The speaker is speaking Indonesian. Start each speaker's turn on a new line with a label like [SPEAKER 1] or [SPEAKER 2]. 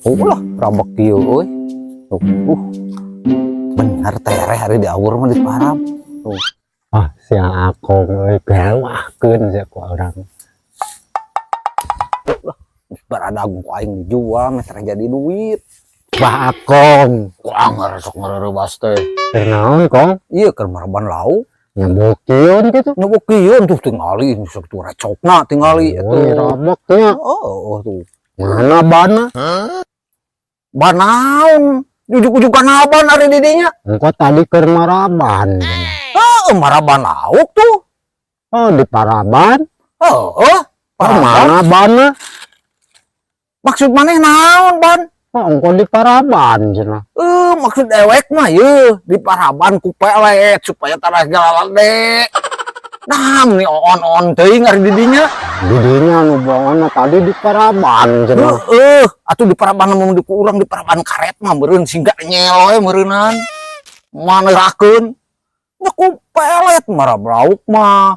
[SPEAKER 1] Ulah rabak kieu euy. Tuh, bener tere hari di awur mah di parab. Tuh.
[SPEAKER 2] Ah, siang aku galwahkeun sia ku orang.
[SPEAKER 1] Baradagu ku aing dijual meter jadi duit.
[SPEAKER 2] Bah akong,
[SPEAKER 1] Ku anger sok ngarerebas teh.
[SPEAKER 2] keur naon kong?
[SPEAKER 1] Ieu keur maraban lauk.
[SPEAKER 2] Nyabokiun gitu.
[SPEAKER 1] Ngebukieun tuh tingali sok tu recokna tingali
[SPEAKER 2] Oh,
[SPEAKER 1] atuh.
[SPEAKER 2] rabok nya.
[SPEAKER 1] Oh, tuh.
[SPEAKER 2] Mana bana?
[SPEAKER 1] Banaun. Ujuk-ujuk kanaban ari di dinya.
[SPEAKER 2] Engko tadi keur maraban.
[SPEAKER 1] Maraban lauk tuh.
[SPEAKER 2] Oh, di Paraban?
[SPEAKER 1] Paraban.
[SPEAKER 2] Mana bana?
[SPEAKER 1] Maksud maneh naon, Ban?
[SPEAKER 2] Oh, engko di Paraban cenah.
[SPEAKER 1] Maksud ewek mah ye di Paraban ku pelet supaya tanah galalade. Nah, ini on teuing ari di dinya.
[SPEAKER 2] Di dinya nu bawana tadi di Paraban cenah.
[SPEAKER 1] Atuh di Paraban mah di urang di Paraban karet mah meureun singga nyeloe meureunan. Manerakeun. Ya ku pelet marah lauk mah.